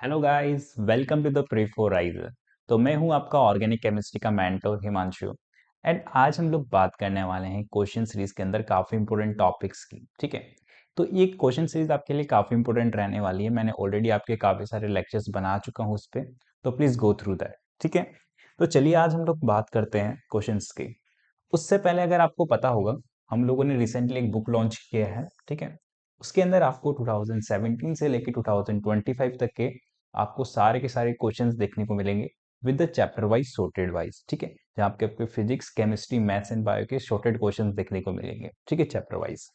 Hello guys, welcome to the pre for rise. तो मैं हूं आपका ऑर्गेनिक केमिस्ट्री का मेंटर हिमांशु। एंड आज हम लोग बात करने वाले हैं क्वेश्चन सीरीज के अंदर काफ़ी इंपॉर्टेंट टॉपिक्स की। ठीक है, तो ये क्वेश्चन सीरीज आपके लिए काफ़ी इंपॉर्टेंट रहने वाली है। मैंने ऑलरेडी आपके काफ़ी सारे लेक्चर्स बना चुका हूँ उस पर, तो प्लीज़ गो थ्रू दैट। ठीक है, तो चलिए आज हम लोग बात करते हैं क्वेश्चंस की। उससे पहले अगर आपको पता होगा, हम लोगों ने रिसेंटली एक बुक लॉन्च किया है। ठीक है, उसके अंदर आपको 2017 से लेकर 2025 तक के आपको सारे के सारे क्वेश्चंस देखने को मिलेंगे with the chapter wise sorted wise. ठीक है, जहाँ आपके आपके physics, chemistry, maths and bio के सॉर्टेड क्वेश्चंस देखने को मिलेंगे। ठीक है, चैप्टर वाइज।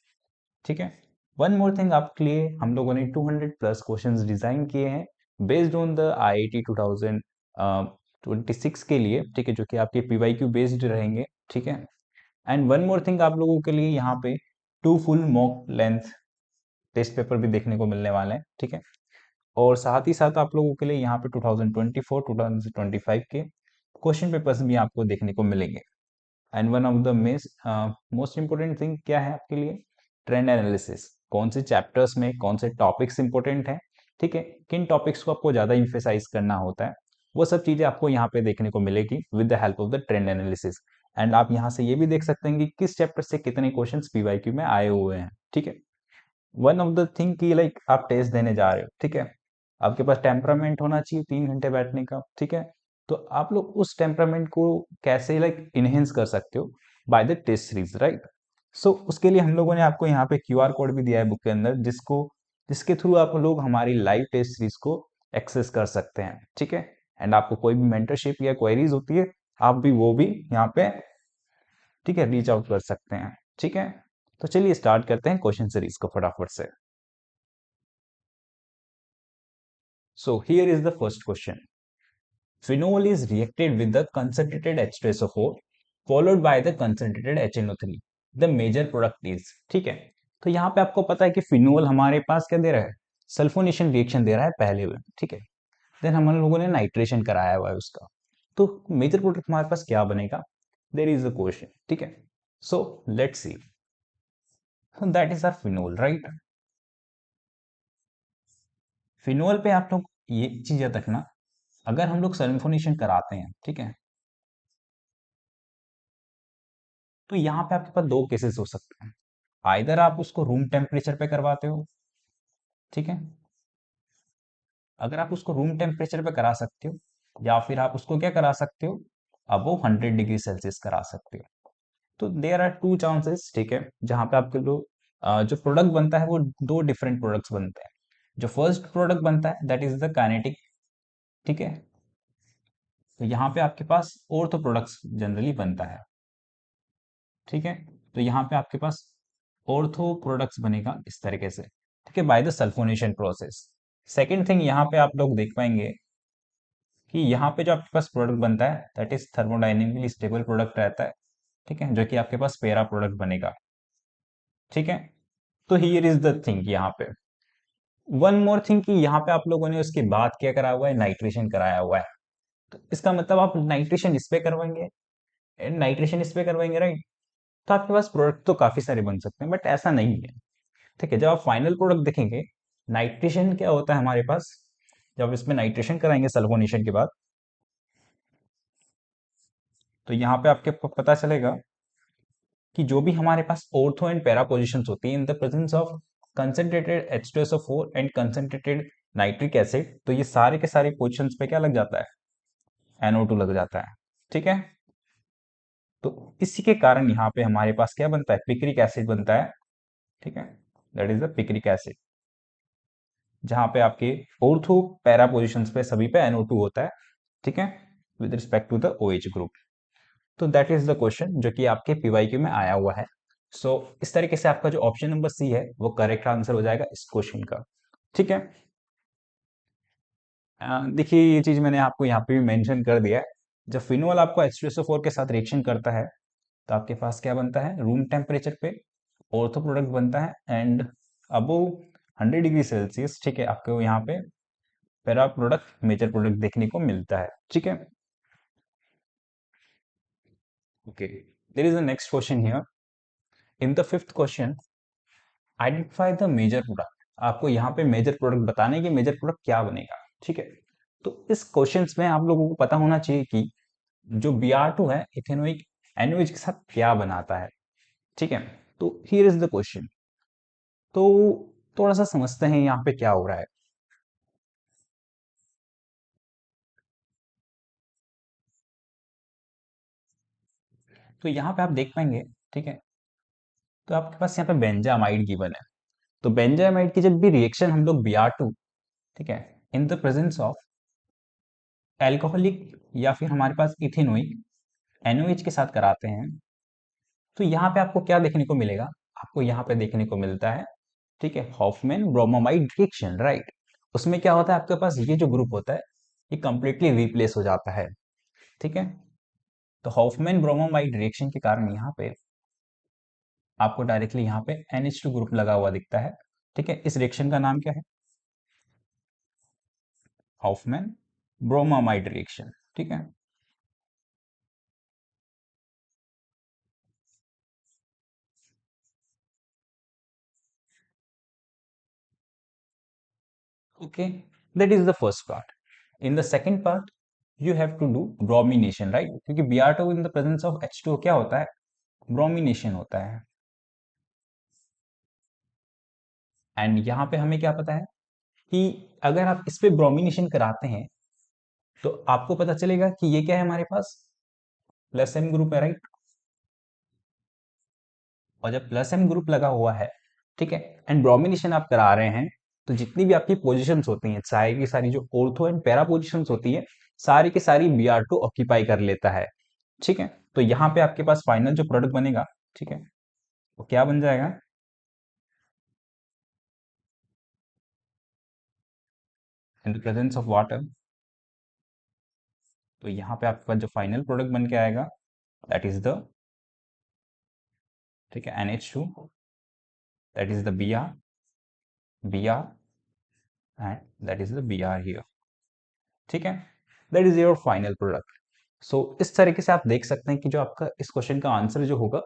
ठीक है, वन मोर थिंग आपके लिए, हम लोगों ने 200 प्लस क्वेश्चंस डिजाइन किए हैं बेस्ड ऑन द आईआईटी 2026 के लिए। ठीक है, जो कि आपके पीवाईक्यू बेस्ड रहेंगे। ठीक है, एंड वन मोर थिंग, आप लोगों के लिए यहाँ पे 2 full mock length test paper भी देखने को मिलने वाले हैं। ठीक है, और साथ ही साथ आप लोगों के लिए यहाँ पे 2024 2025 के क्वेश्चन पेपर्स भी आपको देखने को मिलेंगे। And one of the most important thing क्या है आपके लिए, ट्रेंड एनालिसिस। कौन से चैप्टर्स में कौन से टॉपिक्स इंपॉर्टेंट हैं, ठीक है, किन टॉपिक्स को आपको ज़्यादा इम्फेसाइज करना होता है, वो सब चीज़ें आपको यहाँ पे देखने को मिलेगी with the help of the trend analysis. And आप यहाँ से ये भी देख सकते हैं कि किस चैप्टर से कितने क्वेश्चन पीवाईक्यू में आए हुए हैं। ठीक है, वन ऑफ द थिंग की लाइक आप टेस्ट देने जा रहे हो। ठीक है, आपके पास टेम्परामेंट होना चाहिए 3 घंटे बैठने का। ठीक है, तो आप लोग उस टेम्परामेंट को कैसे लाइक इनहेंस कर सकते हो by the test series, right. So उसके लिए हम लोगों ने आपको यहाँ पे क्यूआर कोड भी दिया है बुक के अंदर, जिसके थ्रू आप लोग हमारी लाइव टेस्ट सीरीज को एक्सेस कर सकते हैं। ठीक है, एंड आपको कोई भी मेंटरशिप या क्वेरीज होती है, आप भी वो भी यहाँ पे, ठीक है, रीच आउट कर सकते हैं। ठीक है, तो चलिए स्टार्ट करते हैं क्वेश्चन सीरीज को फटाफट से। So here is the first question. Phenol is reacted with the concentrated H2SO4 followed by the concentrated HNO3. The major product is, ठीक है, तो यहाँ पे आपको पता है कि फिनोल हमारे पास क्या दे रहा है, सल्फोनेशन रिएक्शन दे रहा है पहले में। ठीक है, देन हम लोगों ने नाइट्रेशन कराया हुआ है उसका। तो मेजर प्रोडक्ट हमारे पास क्या बनेगा, देयर इज अ क्वेश्चन। ठीक है, so let's see, that is our phenol, right. Phenol पे आप लोग ये चीज याद रखना, अगर हम लोग सल्फोनेशन कराते हैं, ठीक है, तो यहाँ पे आपके पास दो केसेस हो सकते हैं। आइदर आप उसको रूम टेम्परेचर पे करवाते हो, ठीक है, अगर आप उसको रूम टेम्परेचर पे करा सकते हो, या फिर आप उसको क्या करा सकते हो, अबव 100 डिग्री सेल्सियस करा सकते हो। तो देयर आर टू चांसेस। ठीक है, जहाँ पे आपके लोग जो प्रोडक्ट बनता है वो दो डिफरेंट प्रोडक्ट्स बनते हैं। जो फर्स्ट प्रोडक्ट बनता है दैट इज द काइनेटिक। ठीक है, तो यहाँ पे आपके पास ऑर्थो प्रोडक्ट्स जनरली बनता है। ठीक है, तो यहाँ पे आपके पास ऑर्थो प्रोडक्ट्स बनेगा इस तरीके से। ठीक है, by the sulphonation process. Second thing यहाँ पे आप लोग देख पाएंगे कि यहाँ पे जो आपके पास प्रोडक्ट बनता है that is thermodynamically stable product रहता है। ठीक है, जो कि आपके पास पेरा प्रोडक्ट बनेगा। ठीक है, तो हियर इज द थिंग यहाँ पे, वन मोर थिंग कि यहाँ पे आप लोगों ने उसके बाद क्या करा हुआ है, नाइट्रेशन कराया हुआ है। तो इसका मतलब आप नाइट्रेशन इस पे करवाएंगे, नाइट्रेशन इस पे करवाएंगे, राइट। तो आपके पास प्रोडक्ट तो काफी सारे बन सकते हैं, बट ऐसा नहीं है। ठीक है, जब आप फाइनल प्रोडक्ट देखेंगे, नाइट्रेशन क्या होता है हमारे पास, जब इसमें नाइट्रेशन कराएंगे सल्फोनेशन के बाद, तो यहाँ पे आपके पता चलेगा कि जो भी हमारे पास ऑर्थो एंड पैरा पोजिशन होती है in the presence of concentrated H2SO4 and concentrated nitric acid, तो ये सारे के सारे पोजिशंस पे क्या लग जाता है, NO2 लग जाता है। ठीक है, तो इसी के कारण यहाँ पे हमारे पास क्या बनता है, पिक्रिक एसिड बनता है। ठीक है, that is the picric acid, जहां पे आपके ऑर्थो पैरा पोजिशंस पे सभी पे NO2 होता है। ठीक है, with respect to the OH group. तो दैट इज द क्वेश्चन जो कि आपके पीवाईक्यू में आया हुआ है। सो इस तरीके से आपका जो ऑप्शन नंबर सी है वो करेक्ट आंसर हो जाएगा इस क्वेश्चन का। ठीक है, देखिए ये चीज मैंने आपको यहाँ पे भी मेंशन कर दिया है। जब फिनोल आपको H2SO4 के साथ रिएक्शन करता है, तो आपके पास क्या बनता है, रूम टेम्परेचर पे ऑर्थो प्रोडक्ट बनता है, एंड अबव 100 डिग्री सेल्सियस, ठीक है, आपको यहाँ पे पैरा प्रोडक्ट, मेजर प्रोडक्ट देखने को मिलता है। ठीक है, okay, there is the next question here. In the fifth question, identify the major product. आपको यहाँ पे मेजर प्रोडक्ट बताने की, मेजर प्रोडक्ट क्या बनेगा। ठीक है। तो इस क्वेश्चंस में आप लोगों को पता होना चाहिए कि जो Br2 है इथेनोइक NOH के साथ क्या बनाता है। ठीक है। तो हियर इज द क्वेश्चन। तो थोड़ा सा समझते हैं यहाँ पे क्या हो रहा है। तो यहाँ पे आप देख पाएंगे, ठीक है, तो आपके पास यहाँ पे बेंजामाइड गिवन है। तो बेंजामाइड की जब भी रिएक्शन हम लोग Br2, ठीक है, in the presence of alcoholic या फिर हमारे पास इथेनोइक NOH के साथ कराते हैं, तो यहाँ पे आपको क्या देखने को मिलेगा? आपको यहाँ पे देखने को मिलता है, ठीक है, हॉफमैन ब्रोमोमाइड रिएक्शन, राइट। उसमें क्या होता है, आपके पास ये जो ग्रुप होता है ये कंप्लीटली रिप्लेस हो जाता है। ठीक है। तो हॉफमैन ब्रोमोमाइड रिएक्शन के कारण यहाँ पे आपको डायरेक्टली यहाँ पे NH2 ग्रुप लगा हुआ दिखता है। ठीक है। इस रिएक्शन का नाम क्या है? Hofmann bromamide reaction. ठीक है। Okay, that is the first part. In the second part you have to do bromination, right, क्योंकि Br2 in the presence of H2O क्या होता है? ब्रोमिनेशन होता है। एंड यहाँ पे हमें क्या पता है कि अगर आप इस पे ब्रोमिनेशन कराते हैं तो आपको पता चलेगा कि ये क्या है हमारे पास? प्लस एम ग्रुप है, राइट। और जब प्लस एम ग्रुप लगा हुआ है, ठीक है, एंड ब्रोमिनेशन आप करा रहे हैं, तो जितनी भी आपकी पोजीशंस होती हैं, सारी की सारी जो ऑर्थो एंड पैरा पोजीशंस होती है, सारी की सारी Br2 ऑक्यूपाई कर लेता है। ठीक है। तो यहाँ पे आपके पास फाइनल जो प्रोडक्ट बनेगा, ठीक है, वो क्या बन जाएगा? In the presence of water. तो यहाँ पे आपके पास जो फाइनल प्रोडक्ट बन के आएगा दैट इज द, ठीक है, NH2, that is the Br and that is the Br here. ठीक है। That is your final product. So इस तरीके से आप देख सकते हैं कि जो आपका इस क्वेश्चन का आंसर जो होगा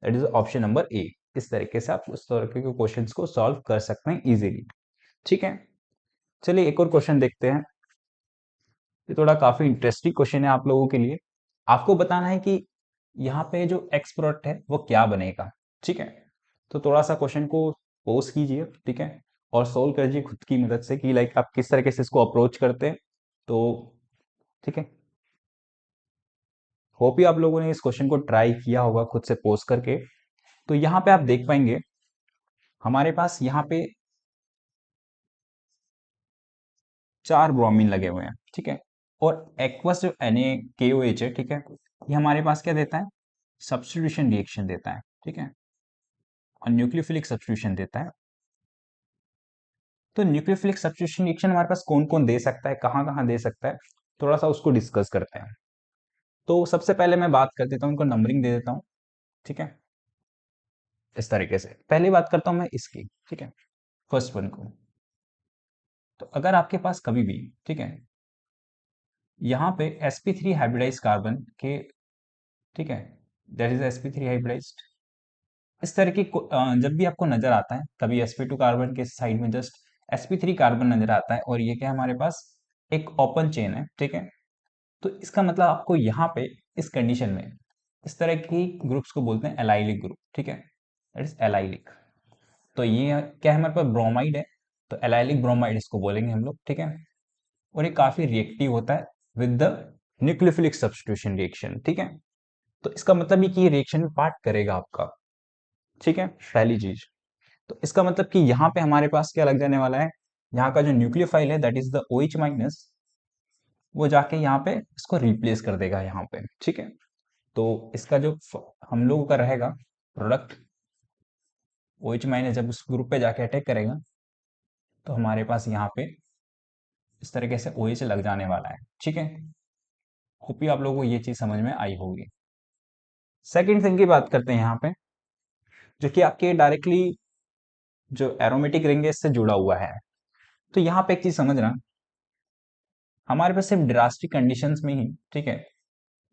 that is option number A. इस तरीके से आप उस तरीके के क्वेश्चंस को सॉल्व कर सकते हैं इजीली। ठीक है। चलिए एक और क्वेश्चन देखते हैं। ये थोड़ा काफी इंटरेस्टिंग क्वेश्चन है आप लोगों के लिए। आपको बताना है कि यहाँ पे जो एक्स प्रोडक्ट है वो क्या बनेगा। ठीक है। तो थोड़ा सा क्वेश्चन को पोज कीजिए, ठीक है, और सोल्व कीजिए खुद की मदद से कि लाइक आप किस तरीके से इसको अप्रोच करते हैं। तो ठीक है, होप ही आप लोगों ने इस क्वेश्चन को ट्राई किया होगा खुद से पोज करके। तो यहाँ पे आप देख पाएंगे हमारे पास यहाँ पे 4 ब्रोमीन लगे हुए हैं। ठीक है। और एक्वस जो NaKOH है, ठीक है, ये हमारे पास क्या देता है? सब्स्टिट्यूशन रिएक्शन देता है। ठीक है। और न्यूक्लियोफिलिक सब्स्टिट्यूशन देता है। तो न्यूक्लियोफिलिक सब्स्टिट्यूशन रिएक्शन हमारे पास कौन कौन दे सकता है, कहाँ कहाँ दे सकता है, थोड़ा सा उसको डिस्कस करते हैं। तो सबसे पहले मैं बात कर देता हूँ, उनको नंबरिंग दे देता हूँ। ठीक है। इस तरीके से पहली बात करता हूँ मैं इसकी। ठीक है। फर्स्ट वन को, तो अगर आपके पास कभी भी, ठीक है, यहाँ पे sp3 हाइब्रिडाइज कार्बन के, ठीक है, दैट इज sp3 हाइब्रिडाइज्ड, इस तरह की जब भी आपको नजर आता है कभी sp2 कार्बन के साइड में जस्ट sp3 कार्बन नजर आता है और ये क्या है हमारे पास? एक ओपन चेन है। ठीक है। तो इसका मतलब आपको यहाँ पे इस कंडीशन में इस तरह की ग्रुप्स को बोलते हैं एलाइलिक ग्रुप। ठीक है। That is allylic. तो ये क्या है हमारे पास? ब्रोमाइड है, तो एलाइलिक ब्रोमाइड इसको बोलेंगे हम लोग। ठीक है। और ये काफी रिएक्टिव होता है with the nucleophilic substitution reaction. ठीक है। तो इसका मतलब ये कि ये रिएक्शन में पार्ट करेगा आपका। ठीक है, पहली चीज। तो इसका मतलब कि यहाँ पे हमारे पास क्या लग जाने वाला है? यहाँ का जो न्यूक्लियोफाइल है that is the OH minus, वो जाके यहाँ पे इसको रिप्लेस कर देगा यहाँ पे। ठीक है। तो इसका जो हम लोगों का रहेगा प्रोडक्ट, OH माइनस जब उस ग्रुप पे जाके अटैक करेगा तो हमारे पास यहाँ पे इस तरीके से OH लग जाने वाला है। ठीक है। होप ही आप लोगों को ये चीज समझ में आई होगी। सेकेंड थिंग की बात करते हैं यहाँ पे, जो कि आपके डायरेक्टली जो एरोमेटिक रिंग है इससे जुड़ा हुआ है। तो यहाँ पे एक चीज समझना, हमारे पास सिर्फ ड्रास्टिक कंडीशंस में ही, ठीक है,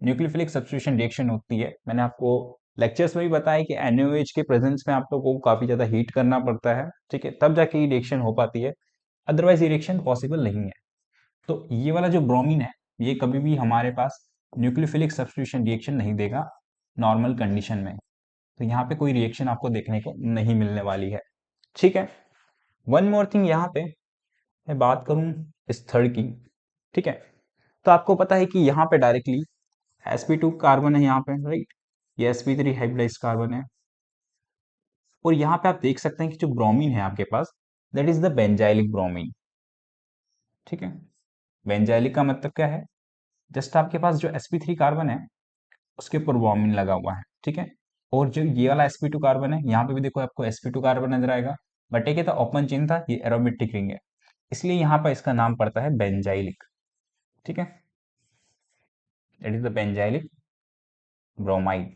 न्यूक्लियोफिलिक सब्स्टिट्यूशन रिएक्शन होती है। मैंने आपको लेक्चर्स में भी बताया कि NaOH के प्रेजेंस में आप लोगों को काफी ज्यादा हीट करना पड़ता है, ठीक है, तब जाके ये रिएक्शन हो पाती है, अदरवाइज ये रिएक्शन पॉसिबल नहीं है। तो ये वाला जो ब्रोमीन है ये कभी भी हमारे पास न्यूक्लियोफिलिक सब्स्टिट्यूशन रिएक्शन नहीं देगा नॉर्मल कंडीशन में। तो यहाँ पे कोई रिएक्शन आपको देखने को नहीं मिलने वाली है। ठीक है। वन मोर थिंग, यहाँ पे मैं बात करूं इस थर्ड की। ठीक है। तो आपको पता है कि यहाँ पे डायरेक्टली sp2 कार्बन है यहाँ पे, राइट। ये sp3 हाइब्रिडाइज्ड कार्बन है। और यहाँ पे आप देख सकते हैं कि जो ब्रोमीन है आपके पास, that is the benzylic bromine. ठीक है। बेंजाइलिक का मतलब क्या है? जस्ट आपके पास जो sp3 कार्बन है उसके ऊपर ब्रोमीन लगा हुआ है। ठीक है। और जो ये वाला sp2 कार्बन है, यहाँ पे भी देखो आपको sp2 कार्बन नजर आएगा, बट एक तो ओपन चेन था, ये एरोमेटिक रिंग है, इसलिए यहाँ पर इसका नाम पड़ता है बेंजाइलिक। ठीक है। It is the benzylic bromide.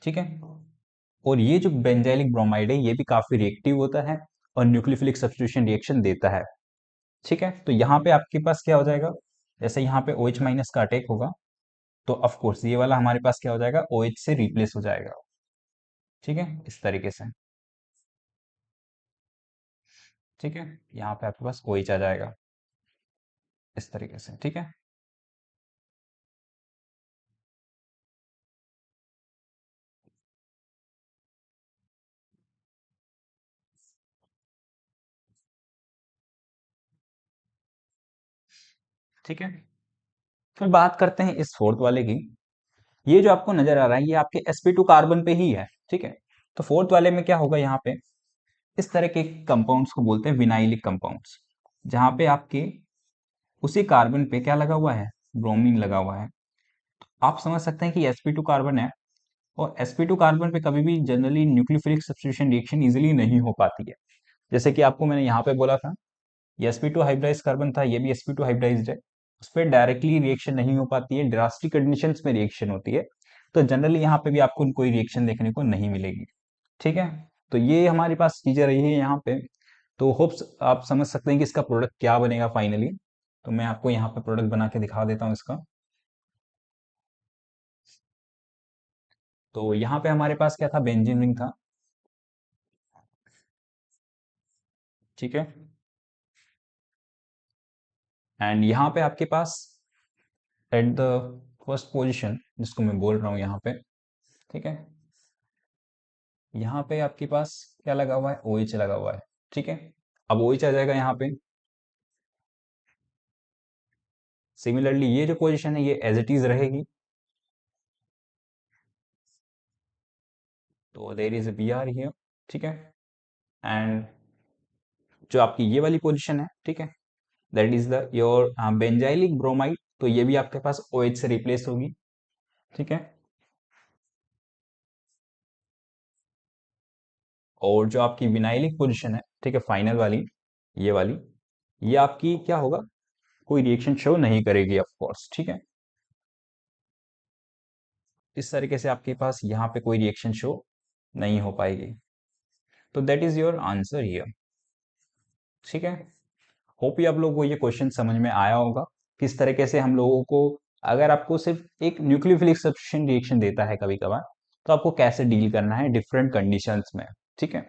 ठीक है। और ये जो बेंजाइलिक ब्रोमाइड है ये भी काफी रिएक्टिव होता है और न्यूक्लियोफिलिक सब्स्टिट्यूशन रिएक्शन देता है। ठीक है। तो यहाँ पे आपके पास क्या हो जाएगा, जैसे यहाँ पे OH माइनस का अटैक होगा तो ऑफ कोर्स ये वाला हमारे पास क्या हो जाएगा, OH से रिप्लेस हो जाएगा। ठीक है, इस तरीके से। ठीक है। यहाँ पे आपके पास OH आ जाएगा इस तरीके से। ठीक है। ठीक है। फिर बात करते हैं इस फोर्थ वाले की। ये जो आपको नजर आ रहा है ये आपके sp2 कार्बन पे ही है। ठीक है। तो फोर्थ वाले में क्या होगा, यहाँ पे इस तरह के कंपाउंड्स को बोलते हैं विनाइलिक कंपाउंड्स, जहां पे आपके उसी कार्बन पे क्या लगा हुआ है, ब्रोमीन लगा हुआ है। आप समझ सकते हैं कि sp2 कार्बन है और sp2 कार्बन पे कभी भी generally nucleophilic substitution reaction easily नहीं हो पाती है। जैसे कि आपको मैंने यहाँ पे बोला था, ये sp2 हाइब्रिडाइज्ड कार्बन था, ये भी sp2 हाइब्रिडाइज्ड है, उस पर डायरेक्टली रिएक्शन नहीं हो पाती है, ड्रास्टिक कंडीशंस में रिएक्शन होती है। तो जनरली यहाँ पे भी आपको कोई रिएक्शन देखने को नहीं मिलेगी। ठीक है। तो ये हमारे पास चीजें रही है यहाँ पे। तो होप्स आप समझ सकते हैं कि इसका प्रोडक्ट क्या बनेगा फाइनली। तो मैं आपको यहाँ पे प्रोडक्ट बना के दिखा देता हूँ इसका। तो यहाँ पे हमारे पास क्या था, बेंजीन रिंग था। ठीक है। एंड यहाँ पे आपके पास एट द फर्स्ट पोजीशन जिसको मैं बोल रहा हूँ यहाँ पे, ठीक है, यहाँ पे आपके पास क्या लगा हुआ है, OH लगा हुआ है। ठीक है। अब OH आ जाएगा यहाँ पे। सिमिलरली ये जो पोजीशन है ये एज इट इज रहेगी। तो there is b r here. ठीक है। एंड जो आपकी ये वाली पोजीशन है, ठीक है, that is the your benzylic bromide, तो ये भी आपके पास OH से रिप्लेस होगी। ठीक है। और जो आपकी विनाइलिक पोजीशन है, ठीक है, फाइनल वाली, ये वाली, ये आपकी क्या होगा, कोई रिएक्शन शो नहीं करेगी ऑफ कोर्स। ठीक है। इस तरीके से आपके पास यहाँ पे कोई रिएक्शन शो नहीं हो पाएगी। तो that is your answer here. ठीक है। होप ही आप लोगों को ये क्वेश्चन समझ में आया होगा, किस तरीके से हम लोगों को, अगर आपको सिर्फ एक न्यूक्लियोफिलिक सब्स्टिट्यूशन रिएक्शन देता है कभी कभार, तो आपको कैसे डील करना है डिफरेंट कंडीशंस में। ठीक है।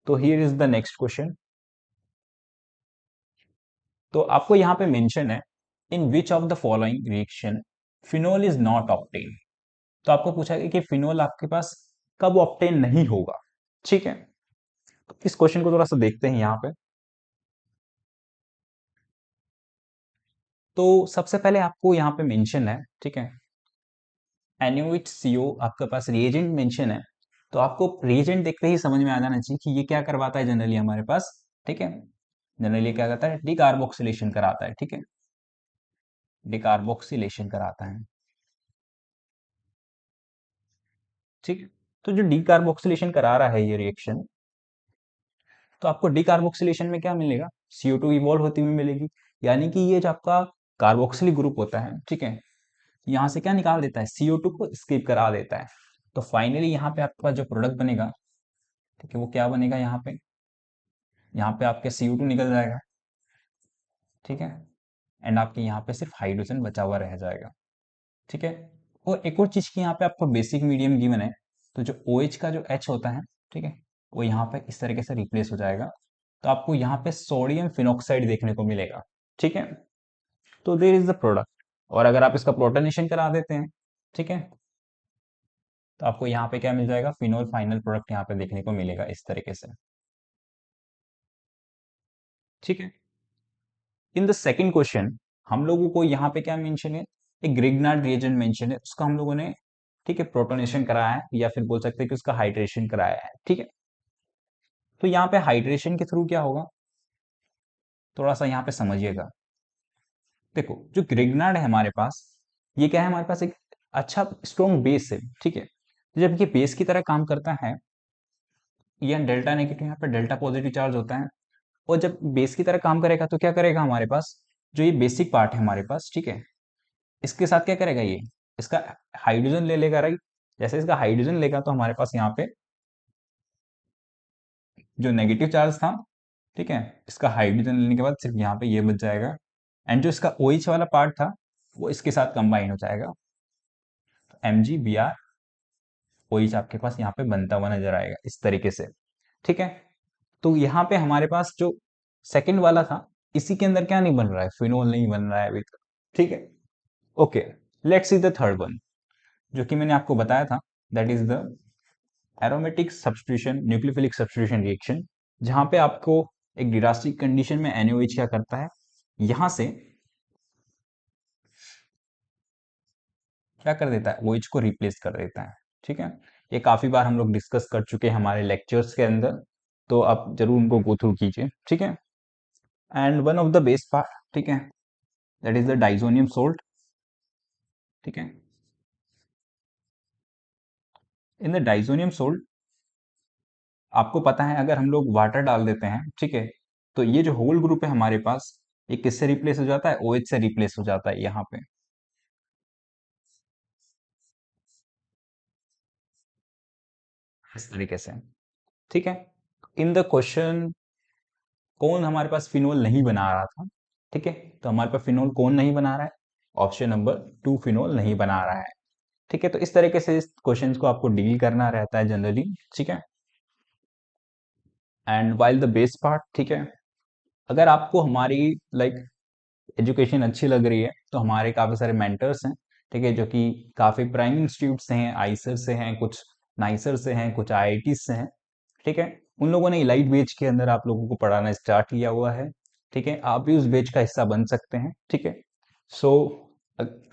तो here is the next question. तो आपको यहाँ पे मेंशन है, in which of the following reaction phenol is not obtain. तो आपको पूछा गया कि फिनोल आपके पास कब ऑप्टेन नहीं होगा। ठीक है। तो इस क्वेश्चन को थोड़ा सा देखते हैं यहाँ पे। तो सबसे पहले आपको यहाँ पे मेंशन है, ठीक है, NaOH आपके पास रिएजेंट मेंशन है। तो आपको रिएजेंट देखते ही समझ में आ जाना चाहिए कि ये क्या करवाता है जनरली हमारे पास। ठीक है। जनरली क्या करता है, डिकार्बोक्सिलेशन कराता है। ठीक है। डिकार्बोक्सिलेशन कराता है। ठीक है। तो जो डिकार्बोक्सिलेशन करा रहा है ये रिएक्शन, तो आपको डिकार्बोक्सिलेशन में क्या मिलेगा, CO2 इवॉल्व होती हुई मिलेगी। यानी कि ये जो आपका कार्बोक्सिलिक ग्रुप होता है, ठीक है, यहाँ से क्या निकाल देता है, CO2 को स्किप करा देता है। तो फाइनली यहाँ पे आपका जो प्रोडक्ट बनेगा, ठीक है, वो क्या बनेगा, यहाँ पे आपके CO2 निकल जाएगा। ठीक है। एंड आपके यहाँ पे सिर्फ हाइड्रोजन बचा हुआ रह जाएगा। ठीक है। और एक और चीज की यहाँ पे आपको बेसिक मीडियम गिवन है, तो जो OH का जो H होता है, ठीक है, वो यहाँ पे इस तरीके से रिप्लेस हो जाएगा। तो आपको यहाँ पे सोडियम फिनॉक्साइड देखने को मिलेगा। ठीक है, तो देर इज द प्रोडक्ट। और अगर आप इसका प्रोटोनेशन करा देते हैं, ठीक है, तो आपको यहाँ पे क्या मिल जाएगा, फिनोल फाइनल प्रोडक्ट यहाँ पे देखने को मिलेगा इस तरीके से। ठीक है, इन द सेकेंड क्वेश्चन हम लोगों को यहाँ पे क्या मेंशन है, एक ग्रिग्नार्ड रिएजेंट मेंशन है, उसका हम लोगों ने, ठीक है, प्रोटोनेशन कराया है, या फिर बोल सकते हैं कि उसका हाइड्रेशन कराया है। ठीक है, तो यहाँ पे हाइड्रेशन के थ्रू क्या होगा, थोड़ा सा यहाँ पे समझिएगा। देखो, जो ग्रिग्नार्ड है हमारे पास, ये क्या है, हमारे पास एक अच्छा स्ट्रॉन्ग बेस है। ठीक है, तो जब ये बेस की तरह काम करता है, ये डेल्टा नेगेटिव, यहाँ पे डेल्टा पॉजिटिव चार्ज होता है, और जब बेस की तरह काम करेगा तो क्या करेगा, हमारे पास जो ये बेसिक पार्ट है हमारे पास, ठीक है, इसके साथ क्या करेगा, ये इसका हाइड्रोजन ले लेगा, राइट। जैसे इसका हाइड्रोजन लेगा तो हमारे पास यहाँ पे जो नेगेटिव चार्ज था, ठीक है, इसका हाइड्रोजन लेने के बाद सिर्फ यहाँ पे ये बच जाएगा, एंड जो इसका OH वाला पार्ट था वो इसके साथ कंबाइन हो जाएगा, तो MgBr OH आपके पास यहाँ पे बनता हुआ नजर आएगा इस तरीके से। ठीक है, तो यहाँ पे हमारे पास जो सेकंड वाला था, इसी के अंदर क्या नहीं बन रहा है, फिनोल नहीं बन रहा है अभी तक। ठीक है, okay, let's see the third one, जो कि मैंने आपको बताया था, that is the aromatic substitution, nucleophilic substitution reaction, जहां पे आपको एक डिरास्टिक कंडीशन में NaOH क्या करता है, यहां से क्या कर देता है, OH को रिप्लेस कर देता है। ठीक है, ये काफी बार हम लोग डिस्कस कर चुके हैं हमारे लेक्चर्स के अंदर, तो आप जरूर उनको गो थ्रू कीजिए। ठीक है, and one of the base part, ठीक है, that is the diazonium salt. ठीक है, इन द डाइजोनियम सोल्ट आपको पता है, अगर हम लोग वाटर डाल देते हैं, ठीक है, तो ये जो होल ग्रुप है हमारे पास, ये किससे रिप्लेस हो जाता है, OH से रिप्लेस हो जाता है यहाँ पे। इस तरीके से। ठीक है, इन द क्वेश्चन कौन हमारे पास फिनोल नहीं बना रहा था, ठीक है, तो हमारे पास फिनोल कौन नहीं बना रहा है, ऑप्शन नंबर 2 फिनोल नहीं बना रहा है। ठीक है, तो इस तरीके से इस क्वेश्चंस को आपको डील करना रहता है जनरली। ठीक है, and while the base part, ठीक है, अगर आपको हमारी लाइक एजुकेशन अच्छी लग रही है, तो हमारे काफ़ी सारे मेंटर्स हैं, ठीक है, जो कि काफ़ी प्राइम इंस्टीट्यूट से हैं, आईसर से हैं, कुछ नाइसर से हैं, कुछ IIT से हैं। ठीक है, उन लोगों ने इलाइट बैच के अंदर आप लोगों को पढ़ाना स्टार्ट किया हुआ है। ठीक है, आप भी उस बैच का हिस्सा बन सकते हैं। ठीक है, सो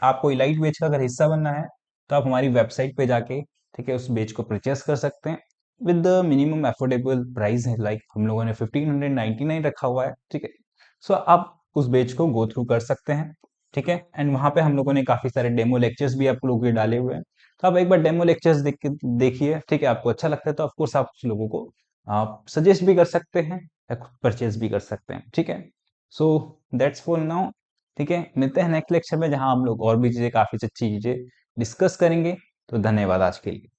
आपको इलाइट बैच का अगर हिस्सा बनना है, तो आप हमारी वेबसाइट पे जाके, ठीक है, उस बैच को परचेस कर सकते हैं with the minimum affordable price है, लाइक हम लोगों ने 1599 रखा हुआ है। ठीक है, सो आप उस बैच को गो थ्रू कर सकते हैं। ठीक है, एंड वहां पे हम लोगों ने काफी सारे डेमो लेक्चर्स भी आप लोगों के डाले हुए हैं, तो आप एक बार डेमो लेक्चर्स देख के देखिए। ठीक है, आपको अच्छा लगता है तो ऑफकोर्स आप उस लोगों को आप सजेस्ट भी कर सकते हैं, या खुद परचेज भी कर सकते हैं। ठीक है, सो दैट्स फॉर नाउ। ठीक है, मिलते हैं नेक्स्ट लेक्चर में, जहां हम लोग और भी चीजें, काफी अच्छी चीजें डिस्कस करेंगे। तो धन्यवाद आज के लिए।